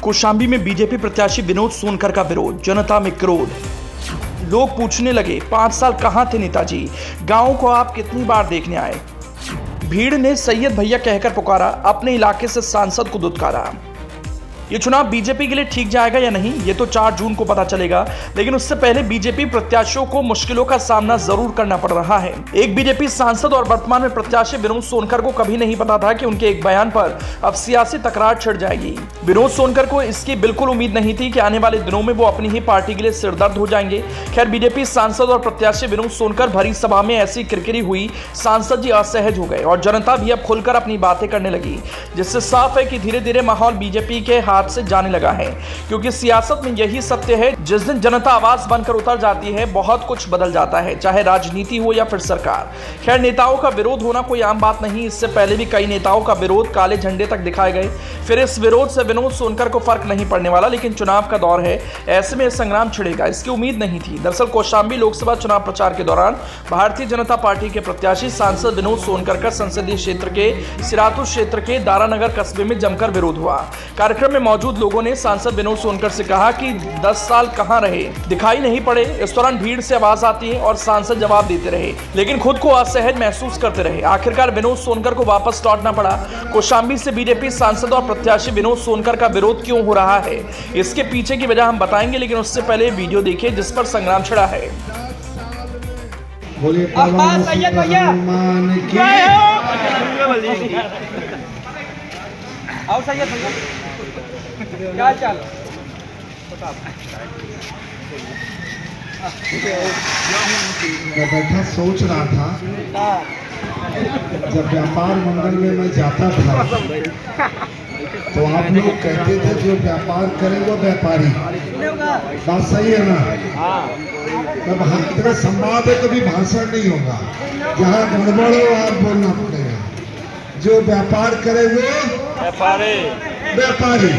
कौशाम्बी में बीजेपी प्रत्याशी विनोद सोनकर का विरोध, जनता में क्रोध। लोग पूछने लगे 5 साल कहां थे नेताजी, गांव को आप कितनी बार देखने आए। भीड़ ने सैयद भैया कहकर पुकारा, अपने इलाके से सांसद को दुत्कारा। ये चुनाव बीजेपी के लिए ठीक जाएगा या नहीं, ये तो 4 जून को पता चलेगा, लेकिन उससे पहले बीजेपी प्रत्याशियों को मुश्किलों का सामना जरूर करना पड़ रहा है। एक बीजेपी सांसद और वर्तमान में प्रत्याशी विनोद सोनकर को कभी नहीं पता था कि उनके एक बयान पर अब सियासी तकरार छिड़ जाएगी। विनोद सोनकर को इसकी बिल्कुल उम्मीद नहीं थी कि आने वाले दिनों में वो अपनी ही पार्टी के लिए सिरदर्द हो जाएंगे। खैर, बीजेपी सांसद और प्रत्याशी विनोद सोनकर भरी सभा में ऐसी किरकिरी हुई, सांसद जी असहज हो गए और जनता भी अब खुलकर अपनी बातें करने लगी, जिससे साफ है कि धीरे धीरे माहौल बीजेपी के हाथ से जाने लगा है। क्योंकि सियासत में यही सत्य है, जिस दिन जनता आवाज बनकर उतर जाती है बहुत कुछ बदल जाता है, चाहे राजनीति हो या फिर सरकार। खैर, नेताओं का विरोध होना कोई आम बात नहीं। इससे पहले भी कई नेताओं का विरोध काले झंडे तक दिखाए गए। फिर इस विरोध से विनोद सोनकर को फर्क नहीं पड़ने वाला, लेकिन चुनाव का दौर है, ऐसे में संग्राम छिड़ेगा, इसकी उम्मीद नहीं थी। दरअसल कौशाम्बी लोकसभा चुनाव प्रचार के दौरान भारतीय जनता पार्टी के प्रत्याशी सांसद विनोद सोनकर का संसदीय क्षेत्र के सिरातुर क्षेत्र के दारानगर कस्बे में जमकर विरोध हुआ। कार्यक्रम में मौजूद लोगों ने सांसद विनोद सोनकर से कहा कि 10 साल कहां रहे, दिखाई नहीं पड़े। इस दौरान भीड़ से आवाज आती है और सांसद जवाब देते रहे, लेकिन खुद को असहज महसूस करते रहे। आखिरकार विनोद सोनकर को वापस लौटना पड़ा। कौशाम्बी से बीजेपी सांसद और प्रत्याशी विनोद सोनकर का विरोध क्यों हो रहा है, इसके पीछे की वजह हम बताएंगे, लेकिन उससे पहले वीडियो देखिए जिस पर संग्राम छिड़ा है। क्या चाल मैं बैठा सोच रहा था, जब व्यापार मंडल में मैं जाता था तो आप लोग कहते थे जो व्यापार करे वो व्यापारी। बात सही है ना? जब इतना संवाद है कभी भाषण नहीं होगा, जहाँ गड़बड़ हो आप बोलना पड़ेगा। जो व्यापार करे वो व्यापारी।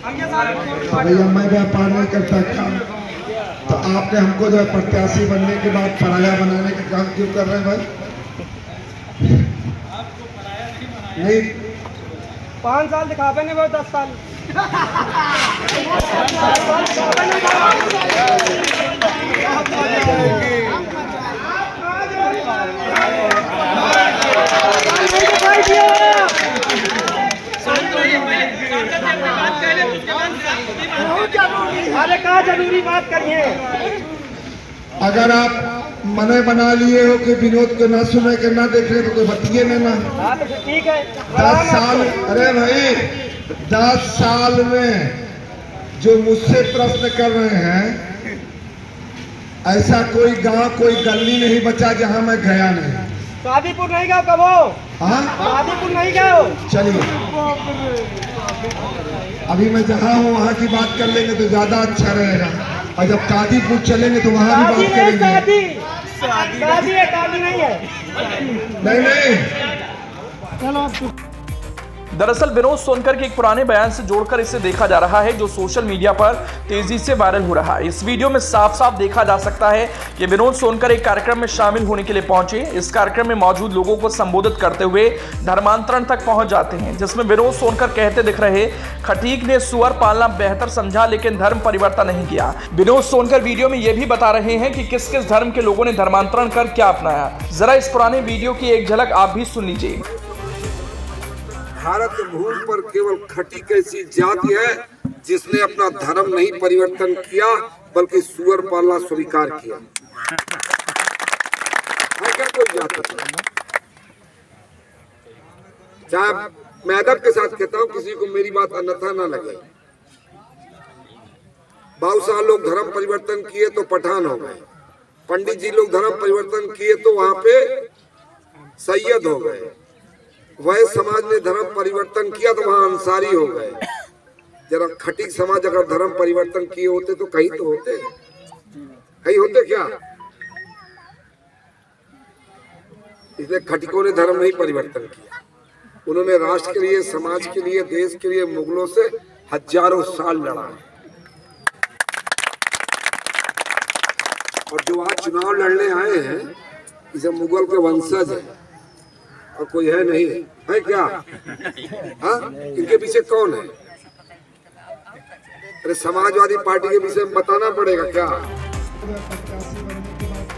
भैया मैं व्यापार नहीं करता काम, तो आपने हमको जो प्रत्याशी बनने के बाद पराया बनाने का काम क्यों कर रहे हैं भाई? नहीं, 5 साल दिखा देंगे वो 10 साल। अरे कहाँ जरूरी बात करिए। अगर आप मने बना लिए हो कि विनोद को ना सुने के ना देखे तो कोई बतिए ना। हाँ तो ठीक है। 10 साल, अरे भाई 10 साल में जो मुझसे प्रश्न कर रहे हैं, ऐसा कोई गांव कोई गली नहीं बचा जहां मैं गया नहीं। शादीपुर नहीं गए कब हो? हाँ, शादीपुर नहीं गए हो? चलिए अभी मैं जहाँ हूँ वहाँ की बात कर लेंगे तो ज्यादा अच्छा रहेगा, और जब कादीपुर चलेंगे तो वहाँ भी बात करेंगे। शादी है, शादी नहीं है। नहीं चलो। दरअसल विनोद सोनकर के एक पुराने बयान से जोड़कर इसे देखा जा रहा है, जो सोशल मीडिया पर तेजी से वायरल हो रहा है। इस वीडियो में साफ साफ देखा जा सकता है कि विनोद सोनकर एक कार्यक्रम में शामिल होने के लिए पहुंचे। इस कार्यक्रम में मौजूद लोगों को संबोधित करते हुए धर्मांतरण तक पहुंच जाते हैं, जिसमें विनोद सोनकर कहते दिख रहे, खटीक ने सुअर पालना बेहतर समझा लेकिन धर्म परिवर्तन नहीं किया। विनोद सोनकर वीडियो में यह भी बता रहे हैं कि किस किस धर्म के लोगों ने धर्मांतरण कर क्या अपनाया। जरा इस पुराने वीडियो की एक झलक आप भी सुन लीजिए। भारत भूमि पर केवल खटीक ऐसी जाति है जिसने अपना धर्म नहीं परिवर्तन किया बल्कि सुअर पालना स्वीकार किया। है क्या कोई जाति? चाहे मैं अदब के साथ कहता हूँ, किसी को मेरी बात अन्यथा ना लगे। बहुत सारे लोग धर्म परिवर्तन किए तो पठान हो गए, पंडित जी लोग धर्म परिवर्तन किए तो वहां पे सैयद हो गए, वह समाज ने धर्म परिवर्तन किया तो वहां अंसारी हो गए। जरा खटीक समाज अगर धर्म परिवर्तन किए होते तो कहीं तो होते, कहीं होते क्या? इसलिए खटीकों ने धर्म नहीं परिवर्तन किया, उन्होंने राष्ट्र के लिए, समाज के लिए, देश के लिए मुगलों से हजारों साल लड़ा। और जो आज चुनाव लड़ने आए हैं, इसे मुगल के वंशज है और कोई है नहीं, है क्या? हाँ, इनके पीछे कौन है? अरे समाजवादी पार्टी के विषय में बताना पड़ेगा क्या?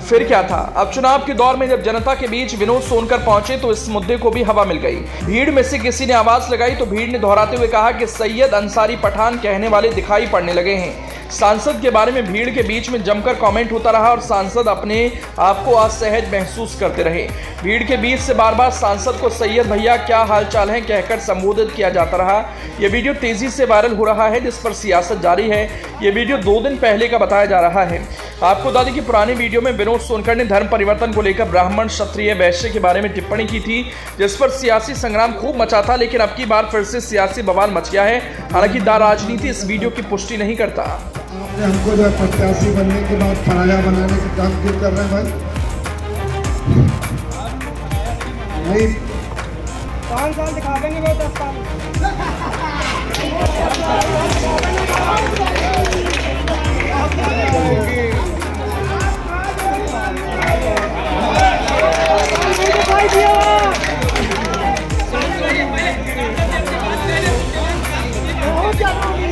फिर क्या था? अब चुनाव के दौर में जब जनता के बीच विनोद सोनकर पहुंचे तो इस मुद्दे को भी हवा मिल गई। भीड़ में से किसी ने आवाज लगाई तो भीड़ ने दोहराते हुए कहा कि सैयद अंसारी पठान कहने वाले दिखाई पड़ने लगे हैं। सांसद के बारे में भीड़ के बीच में जमकर कमेंट होता रहा और सांसद अपने आप को असहज महसूस करते रहे। भीड़ के बीच से बार बार सांसद को सैयद भैया क्या हालचाल है कहकर संबोधित किया जाता रहा। यह वीडियो तेजी से वायरल हो रहा है जिस पर सियासत जारी है। यह वीडियो 2 दिन पहले का बताया जा रहा है। आपको बता दें कि पुराने वीडियो में विनोद सोनकर ने धर्म परिवर्तन को लेकर ब्राह्मण क्षत्रिय वैश्य के बारे में टिप्पणी की थी जिस पर सियासी संग्राम खूब मचा था, लेकिन अब की बार फिर से सियासी बवाल मच गया है। हालांकि राजनीति इस वीडियो की पुष्टि नहीं करता। आपने हमको जो प्रत्याशी बनने के बाद पराया बनाने का काम क्यों कर रहे हैं भाई? नहीं 5 साल दिखा देंगे वो 10 साल।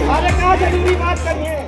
अरे क्या जरूरी बात करिए।